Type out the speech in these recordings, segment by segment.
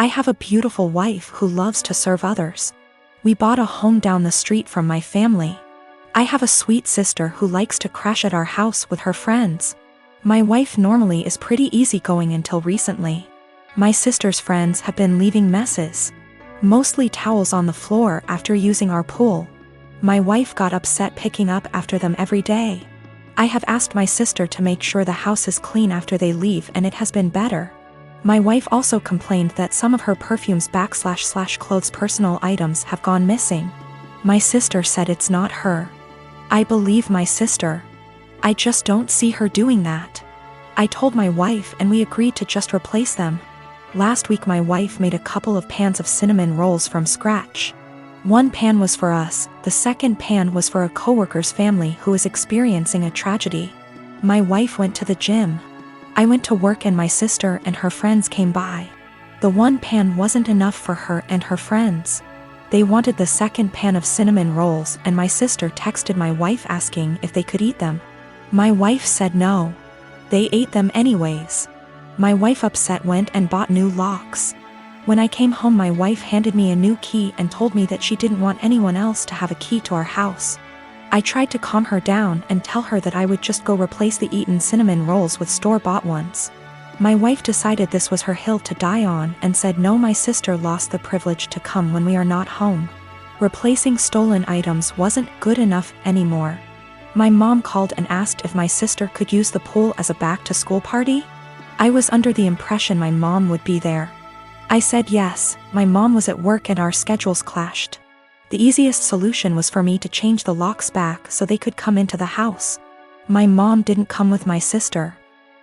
I have a beautiful wife who loves to serve others. We bought a home down the street from my family. I have a sweet sister who likes to crash at our house with her friends. My wife normally is pretty easygoing until recently. My sister's friends have been leaving messes, mostly towels on the floor after using our pool. My wife got upset picking up after them every day. I have asked my sister to make sure the house is clean after they leave, and it has been better. My wife also complained that some of her perfumes / clothes personal items have gone missing. My sister said it's not her. I believe my sister. I just don't see her doing that. I told my wife and we agreed to just replace them. Last week my wife made a couple of pans of cinnamon rolls from scratch. One pan was for us, the second pan was for a coworker's family who is experiencing a tragedy. My wife went to the gym. I went to work and my sister and her friends came by. The one pan wasn't enough for her and her friends. They wanted the second pan of cinnamon rolls and my sister texted my wife asking if they could eat them. My wife said no. They ate them anyways. My wife upset went and bought new locks. When I came home my wife handed me a new key and told me that she didn't want anyone else to have a key to our house. I tried to calm her down and tell her that I would just go replace the eaten cinnamon rolls with store-bought ones. My wife decided this was her hill to die on and said no, my sister lost the privilege to come when we are not home. Replacing stolen items wasn't good enough anymore. My mom called and asked if my sister could use the pool as a back-to-school party. I was under the impression my mom would be there. I said yes. My mom was at work and our schedules clashed. The easiest solution was for me to change the locks back so they could come into the house. My mom didn't come with my sister.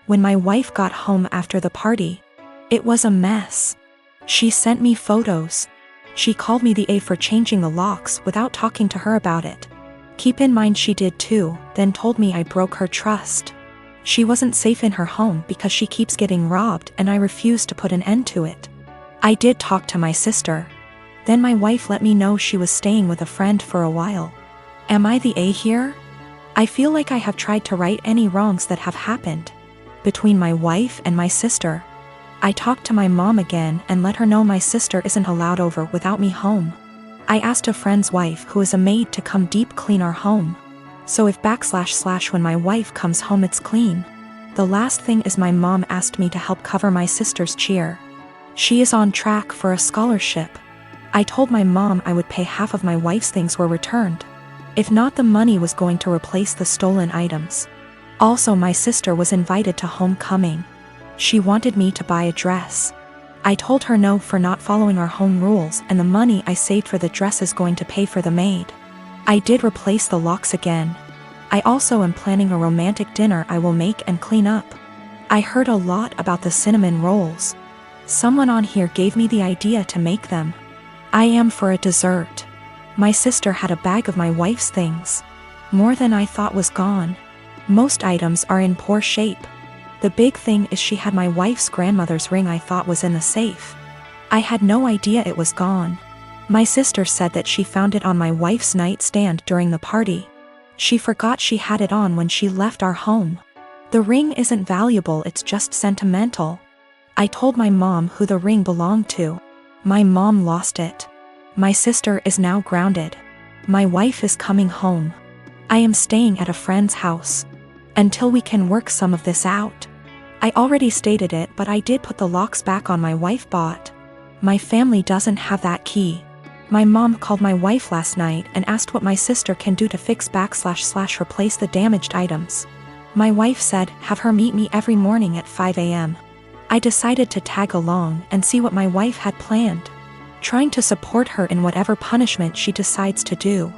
When my wife got home after the party, it was a mess. She sent me photos. She called me the A for changing the locks without talking to her about it. Keep in mind she did too, then told me I broke her trust. She wasn't safe in her home because she keeps getting robbed and I refused to put an end to it. I did talk to my sister. Then my wife let me know she was staying with a friend for a while. Am I the A here? I feel like I have tried to right any wrongs that have happened between my wife and my sister. I talked to my mom again and let her know my sister isn't allowed over without me home. I asked a friend's wife who is a maid to come deep clean our home. So if / when my wife comes home it's clean. The last thing is my mom asked me to help cover my sister's cheer. She is on track for a scholarship. I told my mom I would pay half of my wife's things were returned. If not, the money was going to replace the stolen items. Also, my sister was invited to homecoming. She wanted me to buy a dress. I told her no for not following our home rules, and the money I saved for the dress is going to pay for the maid. I did replace the locks again. I also am planning a romantic dinner I will make and clean up. I heard a lot about the cinnamon rolls. Someone on here gave me the idea to make them. I am for a dessert. My sister had a bag of my wife's things. More than I thought was gone. Most items are in poor shape. The big thing is she had my wife's grandmother's ring I thought was in the safe. I had no idea it was gone. My sister said that she found it on my wife's nightstand during the party. She forgot she had it on when she left our home. The ring isn't valuable, it's just sentimental. I told my mom who the ring belonged to. My mom lost it. My sister is now grounded. My wife is coming home. I am staying at a friend's house until we can work some of this out. I already stated it, but I did put the locks back on my wife bought. My family doesn't have that key. My mom called my wife last night and asked what my sister can do to fix / replace the damaged items. My wife said have her meet me every morning at 5 a.m. I decided to tag along and see what my wife had planned, trying to support her in whatever punishment she decides to do.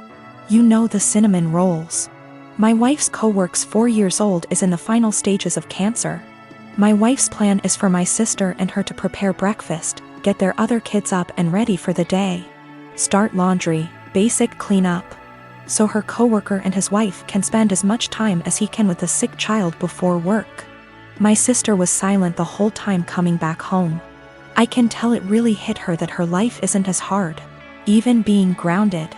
You know, the cinnamon rolls. My wife's co-worker's 4 years old is in the final stages of cancer. My wife's plan is for my sister and her to prepare breakfast, get their other kids up and ready for the day, start laundry, basic cleanup, so her co-worker and his wife can spend as much time as he can with the sick child before work. My sister was silent the whole time coming back home. I can tell it really hit her that her life isn't as hard, even being grounded.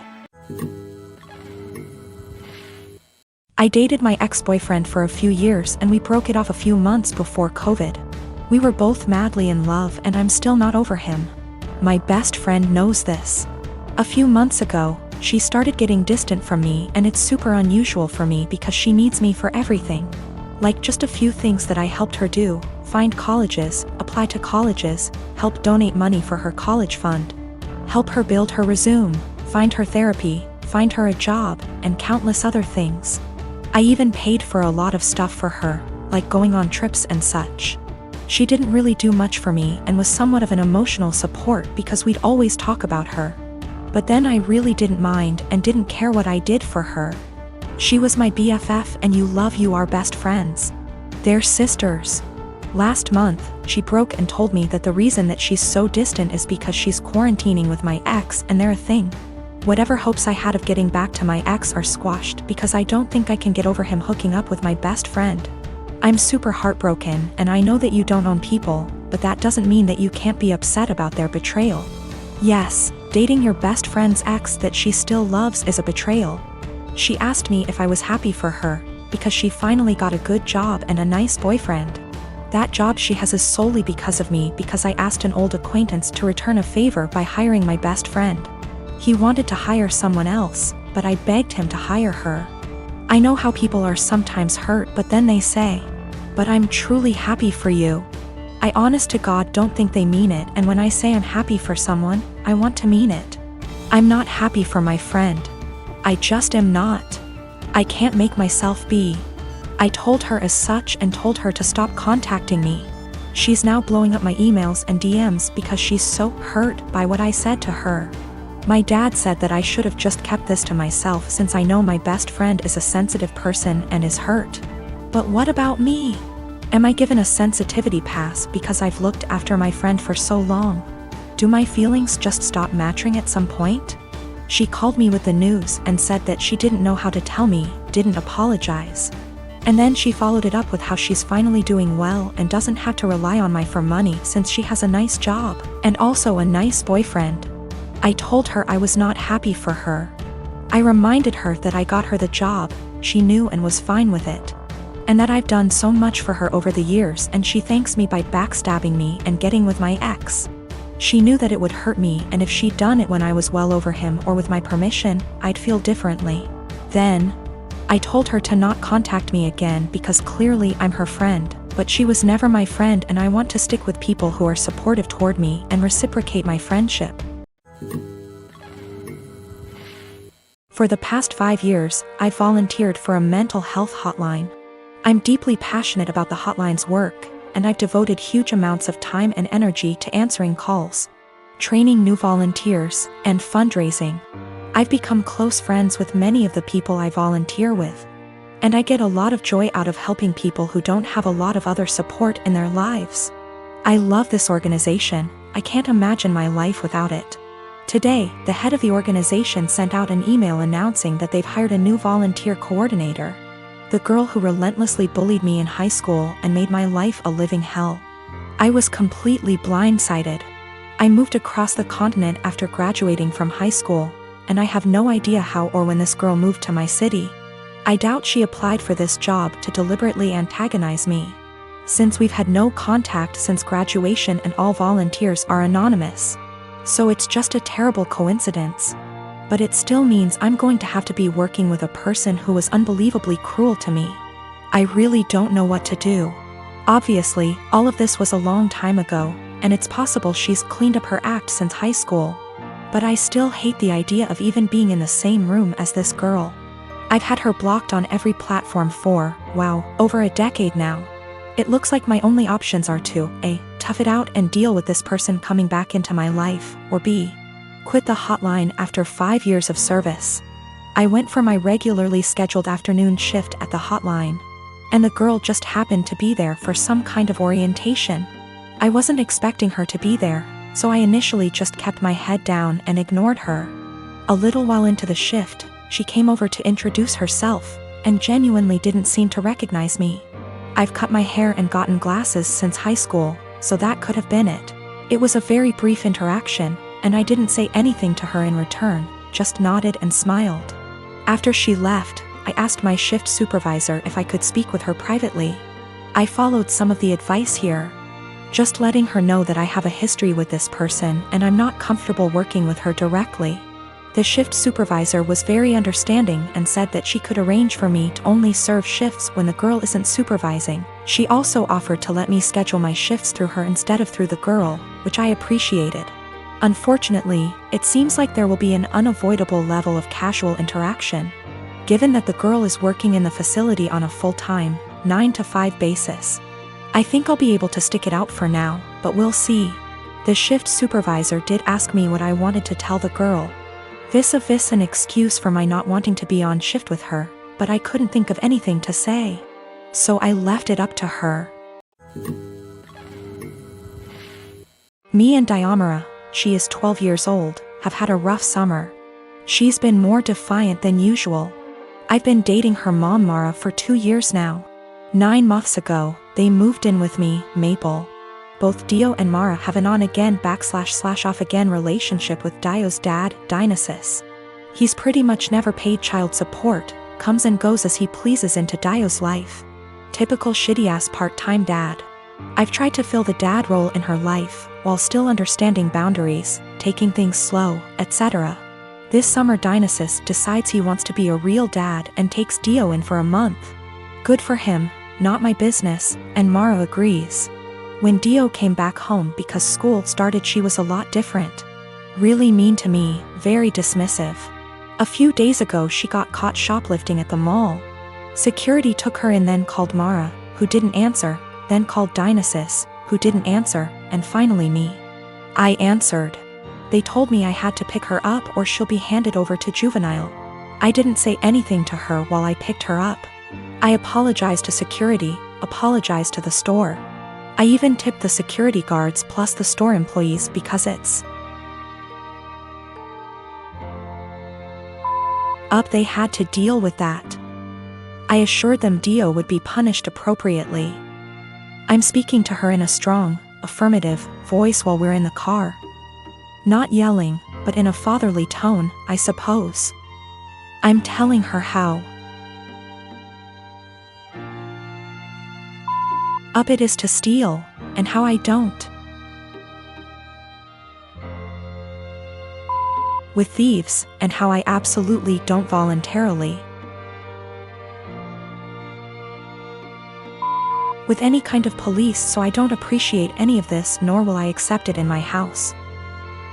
I dated my ex-boyfriend for a few years and we broke it off a few months before COVID. We were both madly in love and I'm still not over him. My best friend knows this. A few months ago, she started getting distant from me, and it's super unusual for me because she needs me for everything. Like just a few things that I helped her do: find colleges, apply to colleges, help donate money for her college fund, help her build her resume, find her therapy, find her a job, and countless other things. I even paid for a lot of stuff for her, like going on trips and such. She didn't really do much for me and was somewhat of an emotional support because we'd always talk about her. But then I really didn't mind and didn't care what I did for her. She was my BFF, and you are best friends. They're sisters. Last month, she broke and told me that the reason that she's so distant is because she's quarantining with my ex and they're a thing. Whatever hopes I had of getting back to my ex are squashed because I don't think I can get over him hooking up with my best friend. I'm super heartbroken, and I know that you don't own people, but that doesn't mean that you can't be upset about their betrayal. Yes, dating your best friend's ex that she still loves is a betrayal. She asked me if I was happy for her, because she finally got a good job and a nice boyfriend. That job she has is solely because of me, because I asked an old acquaintance to return a favor by hiring my best friend. He wanted to hire someone else, but I begged him to hire her. I know how people are sometimes hurt, but then they say, "But I'm truly happy for you." I honest to God don't think they mean it, and when I say I'm happy for someone, I want to mean it. I'm not happy for my friend. I just am not. I can't make myself be. I told her as such and told her to stop contacting me. She's now blowing up my emails and DMs because she's so hurt by what I said to her. My dad said that I should have just kept this to myself since I know my best friend is a sensitive person and is hurt. But what about me? Am I given a sensitivity pass because I've looked after my friend for so long? Do my feelings just stop matching at some point? She called me with the news and said that she didn't know how to tell me, didn't apologize. And then she followed it up with how she's finally doing well and doesn't have to rely on me for money since she has a nice job and also a nice boyfriend. I told her I was not happy for her. I reminded her that I got her the job, she knew and was fine with it. And that I've done so much for her over the years, and she thanks me by backstabbing me and getting with my ex. She knew that it would hurt me, and if she'd done it when I was well over him or with my permission, I'd feel differently. Then, I told her to not contact me again because clearly I'm her friend, but she was never my friend, and I want to stick with people who are supportive toward me and reciprocate my friendship. For the past 5 years, I've volunteered for a mental health hotline. I'm deeply passionate about the hotline's work, and I've devoted huge amounts of time and energy to answering calls, training new volunteers, and fundraising. I've become close friends with many of the people I volunteer with, and I get a lot of joy out of helping people who don't have a lot of other support in their lives. I love this organization. I can't imagine my life without it. Today, the head of the organization sent out an email announcing that they've hired a new volunteer coordinator. The girl who relentlessly bullied me in high school and made my life a living hell. I was completely blindsided. I moved across the continent after graduating from high school, and I have no idea how or when this girl moved to my city. I doubt she applied for this job to deliberately antagonize me, since we've had no contact since graduation and all volunteers are anonymous. So it's just a terrible coincidence. But it still means I'm going to have to be working with a person who was unbelievably cruel to me. I really don't know what to do. Obviously, all of this was a long time ago, and it's possible she's cleaned up her act since high school. But I still hate the idea of even being in the same room as this girl. I've had her blocked on every platform for, wow, over a decade now. It looks like my only options are to A, tough it out and deal with this person coming back into my life, or B, quit the hotline after 5 years of service. I went for my regularly scheduled afternoon shift at the hotline, and the girl just happened to be there for some kind of orientation. I wasn't expecting her to be there, so I initially just kept my head down and ignored her. A little while into the shift, she came over to introduce herself, and genuinely didn't seem to recognize me. I've cut my hair and gotten glasses since high school, so that could have been it. It was a very brief interaction, and I didn't say anything to her in return, just nodded and smiled. After she left, I asked my shift supervisor if I could speak with her privately. I followed some of the advice here. Just letting her know that I have a history with this person and I'm not comfortable working with her directly. The shift supervisor was very understanding and said that she could arrange for me to only serve shifts when the girl isn't supervising. She also offered to let me schedule my shifts through her instead of through the girl, which I appreciated. Unfortunately, it seems like there will be an unavoidable level of casual interaction. Given that the girl is working in the facility on a full-time, 9-to-5 basis. I think I'll be able to stick it out for now, but we'll see. The shift supervisor did ask me what I wanted to tell the girl. Vis an excuse for my not wanting to be on shift with her, but I couldn't think of anything to say. So I left it up to her. Me and Diamara, she is 12 years old, have had a rough summer. She's been more defiant than usual. I've been dating her mom Mara for 2 years now. 9 months ago, they moved in with me, Maple. Both Dio and Mara have an on-again / off-again relationship with Dio's dad, Dionysus. He's pretty much never paid child support, comes and goes as he pleases into Dio's life. Typical shitty-ass part-time dad. I've tried to fill the dad role in her life, while still understanding boundaries, taking things slow, etc. This summer Dionysus decides he wants to be a real dad and takes Dio in for a month. Good for him, not my business, and Mara agrees. When Dio came back home because school started, she was a lot different. Really mean to me, very dismissive. A few days ago she got caught shoplifting at the mall. Security took her in, then called Mara, who didn't answer, then called Dionysus, who didn't answer, and finally me. I answered. They told me I had to pick her up or she'll be handed over to juvenile. I didn't say anything to her while I picked her up. I apologized to security, apologized to the store. I even tipped the security guards plus the store employees because it's up, they had to deal with that. I assured them Dio would be punished appropriately. I'm speaking to her in a strong, affirmative voice while we're in the car. Not yelling, but in a fatherly tone, I suppose. I'm telling her how up it is to steal, and how I don't. With thieves, and how I absolutely don't voluntarily. With any kind of police, so I don't appreciate any of this, nor will I accept it in my house.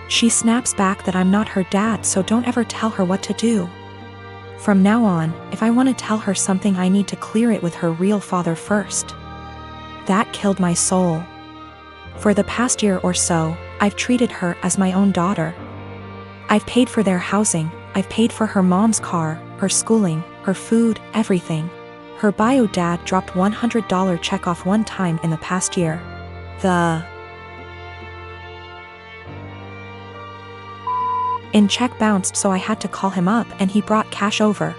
She snaps back that I'm not her dad, so don't ever tell her what to do. From now on, if I want to tell her something, I need to clear it with her real father first. That killed my soul. For the past year or so, I've treated her as my own daughter. I've paid for their housing, I've paid for her mom's car, her schooling, her food, everything. Her bio dad dropped $100 check off one time in the past year. In check bounced, so I had to call him up and he brought cash over.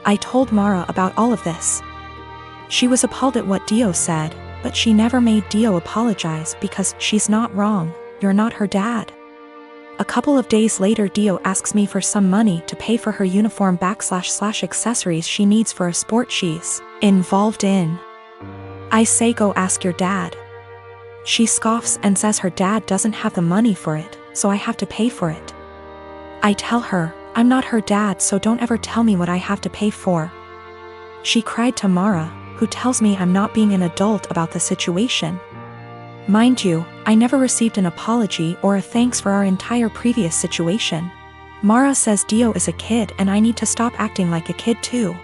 I told Mara about all of this. She was appalled at what Dio said, but she never made Dio apologize because she's not wrong, you're not her dad. A couple of days later Dio asks me for some money to pay for her uniform / accessories she needs for a sport she's involved in. I say go ask your dad. She scoffs and says her dad doesn't have the money for it, so I have to pay for it. I tell her, I'm not her dad, so don't ever tell me what I have to pay for. She cried to Mara, who tells me I'm not being an adult about the situation. Mind you, I never received an apology or a thanks for our entire previous situation. Mara says Dio is a kid and I need to stop acting like a kid too.